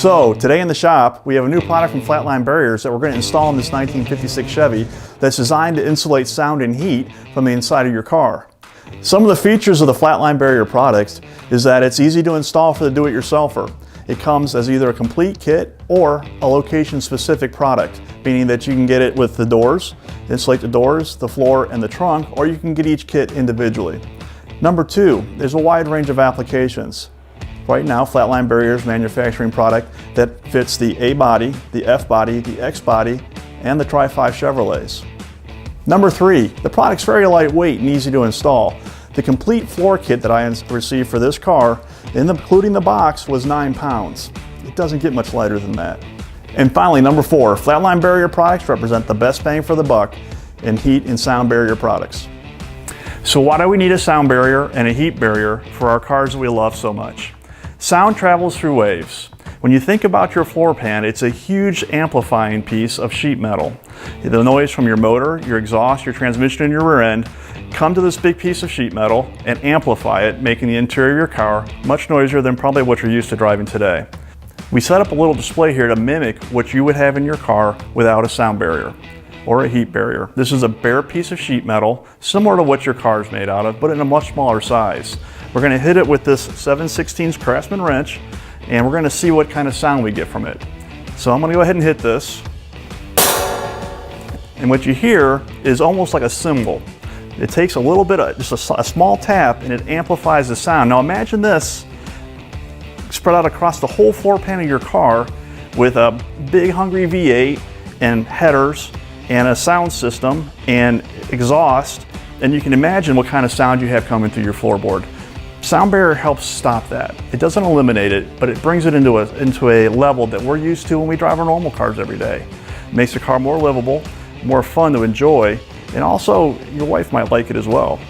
So today in the shop, we have a new product from Flatline Barriers that we're going to install in this 1956 Chevy that's designed to insulate sound and heat from the inside of your car. Some of the features of the Flatline Barrier product is that it's easy to install for the do-it-yourselfer. It comes as either a complete kit or a location-specific product, meaning that you can get it with the doors, insulate the doors, the floor, and the trunk, or you can get each kit individually. Number two, there's a wide range of applications. Right now, Flatline Barriers manufacturing product that fits the A body, the F body, the X body, and the Tri-5 Chevrolets. Number three, the product's very lightweight and easy to install. The complete floor kit that I received for this car, including the box, was 9 pounds. It doesn't get much lighter than that. And finally, number four, Flatline Barrier products represent the best bang for the buck in heat and sound barrier products. So why do we need a sound barrier and a heat barrier for our cars that we love so much? Sound travels through waves. When you think about your floor pan, it's a huge amplifying piece of sheet metal. The noise from your motor, your exhaust, your transmission, and your rear end come to this big piece of sheet metal and amplify it, making the interior of your car much noisier than probably what you're used to driving today. We set up a little display here to mimic what you would have in your car without a sound barrier or a heat barrier. This is a bare piece of sheet metal, similar to what your car is made out of, but in a much smaller size. We're going to hit it with this 7/16 Craftsman wrench, and we're going to see what kind of sound we get from it. So I'm going to go ahead and hit this. And what you hear is almost like a cymbal. It takes a little bit of, just a small tap, and it amplifies the sound. Now imagine this spread out across the whole floor pan of your car with a big hungry V8 and headers and a sound system and exhaust, and you can imagine what kind of sound you have coming through your floorboard. Sound barrier helps stop that. It doesn't eliminate it, but it brings it into a level that we're used to when we drive our normal cars every day. It makes the car more livable, more fun to enjoy, and also your wife might like it as well.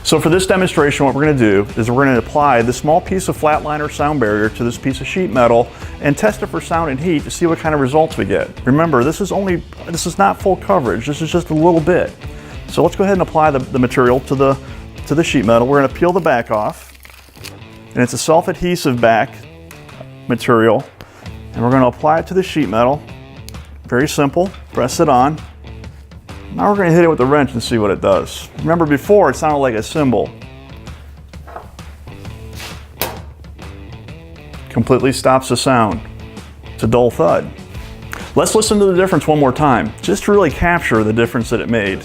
So for this demonstration, what we're going to do is we're going to apply this small piece of Flatliner sound barrier to this piece of sheet metal and test it for sound and heat to see what kind of results we get. Remember, this is not full coverage. This is just a little bit. So let's go ahead and apply the material to the sheet metal. We're going to peel the back off, and it's a self-adhesive back material, and we're going to apply it to the sheet metal. Very simple. Press it on. Now we're going to hit it with the wrench and see what it does. Remember, before it sounded like a cymbal. Completely stops the sound. It's a dull thud. Let's listen to the difference one more time, just to really capture the difference that it made.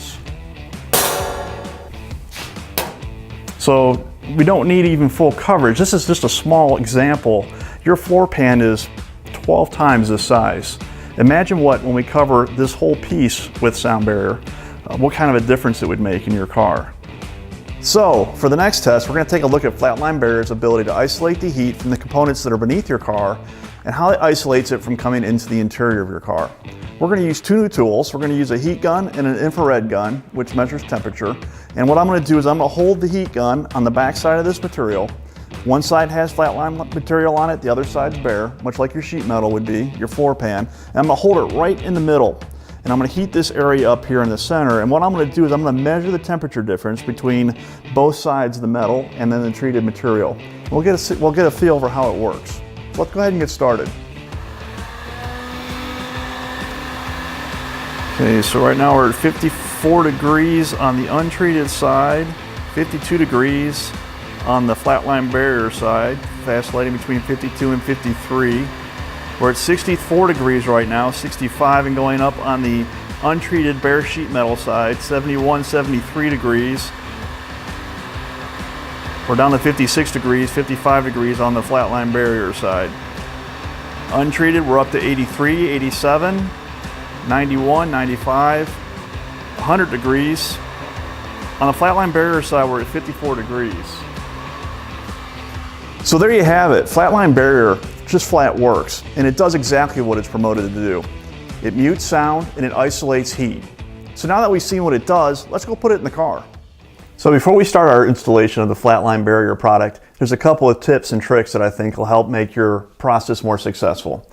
So we don't need even full coverage. This is just a small example. Your floor pan is 12 times this size. Imagine when we cover this whole piece with sound barrier, what kind of a difference it would make in your car. So for the next test, we're going to take a look at Flatline Barrier's ability to isolate the heat from the components that are beneath your car and how it isolates it from coming into the interior of your car. We're going to use two new tools. We're going to use a heat gun and an infrared gun, which measures temperature. And what I'm going to do is I'm going to hold the heat gun on the back side of this material. One side has Flatline material on it, the other side's bare, much like your sheet metal would be, your floor pan. And I'm going to hold it right in the middle. And I'm going to heat this area up here in the center. And what I'm going to do is I'm going to measure the temperature difference between both sides of the metal and then the treated material. We'll get a feel for how it works. So let's go ahead and get started. Okay, so right now we're at 54 degrees on the untreated side, 52 degrees on the Flatline Barrier side, fast lighting between 52 and 53. We're at 64 degrees right now, 65 and going up on the untreated bare sheet metal side, 71, 73 degrees. We're down to 56 degrees, 55 degrees on the Flatline Barrier side. Untreated, we're up to 83, 87, 91, 95, 100 degrees. On the Flatline Barrier side, we're at 54 degrees. So there you have it. Flatline Barrier just flat works, and it does exactly what it's promoted to do. It mutes sound and it isolates heat. So now that we've seen what it does, let's go put it in the car. So before we start our installation of the Flatline Barrier product, there's a couple of tips and tricks that I think will help make your process more successful.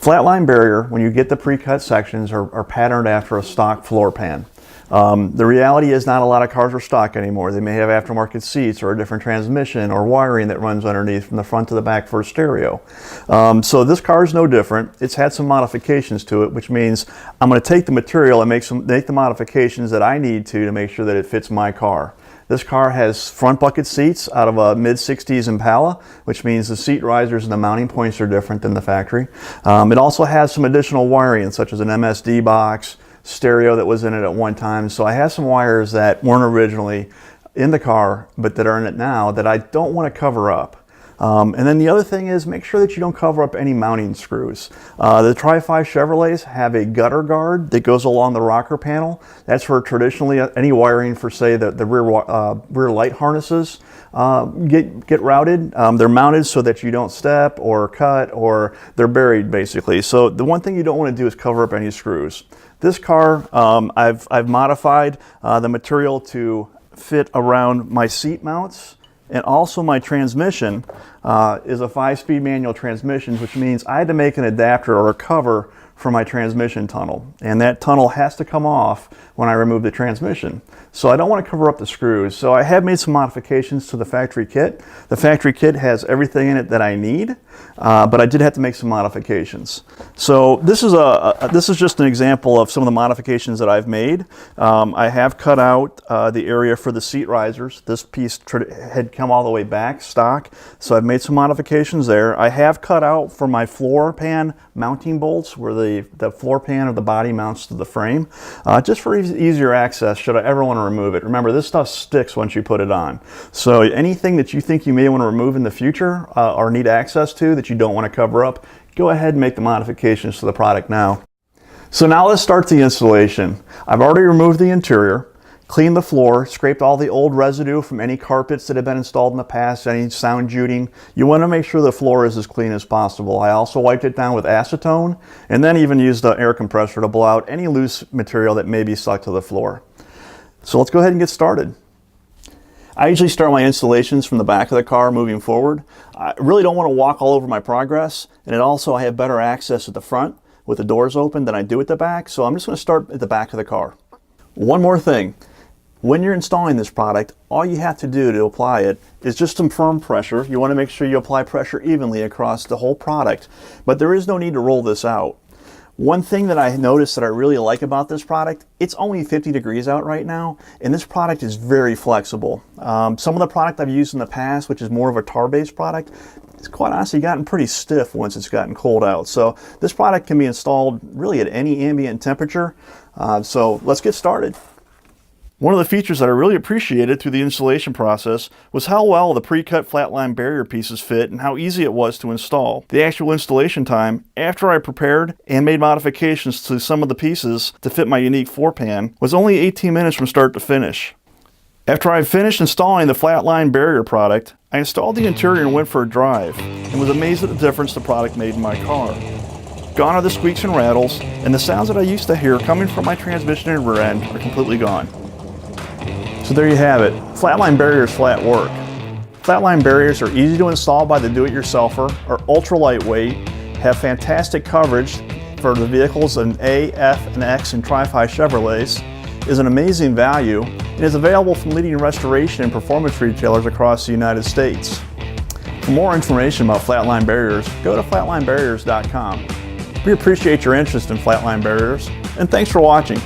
Flatline Barrier, when you get the pre-cut sections, are patterned after a stock floor pan. The reality is not a lot of cars are stock anymore. They may have aftermarket seats or a different transmission or wiring that runs underneath from the front to the back for a stereo. So this car is no different. It's had some modifications to it, which means I'm going to take the material and make the modifications that I need to make sure that it fits my car. This car has front bucket seats out of a mid-60s Impala, which means the seat risers and the mounting points are different than the factory. It also has some additional wiring, such as an MSD box, stereo that was in it at one time. So I have some wires that weren't originally in the car, but that are in it now that I don't want to cover up. And then the other thing is make sure that you don't cover up any mounting screws. The Tri-5 Chevrolets have a gutter guard that goes along the rocker panel. That's for traditionally any wiring for, say, the rear light harnesses get routed. They're mounted so that you don't step or cut, or they're buried basically. So the one thing you don't want to do is cover up any screws. This car, I've modified the material to fit around my seat mounts. And also my transmission is a 5-speed manual transmission, which means I had to make an adapter or a cover for my transmission tunnel. And that tunnel has to come off when I remove the transmission. So I don't want to cover up the screws. So I have made some modifications to the factory kit. The factory kit has everything in it that I need, but I did have to make some modifications. So this is just an example of some of the modifications that I've made. I have cut out the area for the seat risers. This piece had come all the way back stock, so I've made some modifications there. I have cut out for my floor pan mounting bolts where the floor pan of the body mounts to the frame, just for easier access should I ever want to remove it. Remember, this stuff sticks once you put it on. So anything that you think you may want to remove in the future or need access to that you don't want to cover up, go ahead and make the modifications to the product now. So now let's start the installation. I've already removed the interior, cleaned the floor, scraped all the old residue from any carpets that have been installed in the past, any sound juting. You want to make sure the floor is as clean as possible. I also wiped it down with acetone and then even used the air compressor to blow out any loose material that may be stuck to the floor. So let's go ahead and get started. I usually start my installations from the back of the car moving forward. I really don't want to walk all over my progress, and I have better access at the front with the doors open than I do at the back, so I'm just going to start at the back of the car. One more thing. When you're installing this product, all you have to do to apply it is just some firm pressure. You want to make sure you apply pressure evenly across the whole product, but there is no need to roll this out. One thing that I noticed that I really like about this product, it's only 50 degrees out right now, and this product is very flexible. Some of the product I've used in the past, which is more of a tar-based product, it's quite honestly gotten pretty stiff once it's gotten cold out. So this product can be installed really at any ambient temperature. So let's get started. One of the features that I really appreciated through the installation process was how well the pre-cut Flatline barrier pieces fit and how easy it was to install. The actual installation time, after I prepared and made modifications to some of the pieces to fit my unique floor pan, was only 18 minutes from start to finish. After I finished installing the Flatline barrier product, I installed the interior and went for a drive, and was amazed at the difference the product made in my car. Gone are the squeaks and rattles, and the sounds that I used to hear coming from my transmission and rear end are completely gone. So there you have it, Flatline barriers flat work. Flatline barriers are easy to install by the do-it-yourselfer, are ultra lightweight, have fantastic coverage for the vehicles in A, F, and X and Tri-5 Chevrolets, is an amazing value, and is available from leading restoration and performance retailers across the United States. For more information about Flatline barriers, go to flatlinebarriers.com. We appreciate your interest in Flatline barriers, and thanks for watching.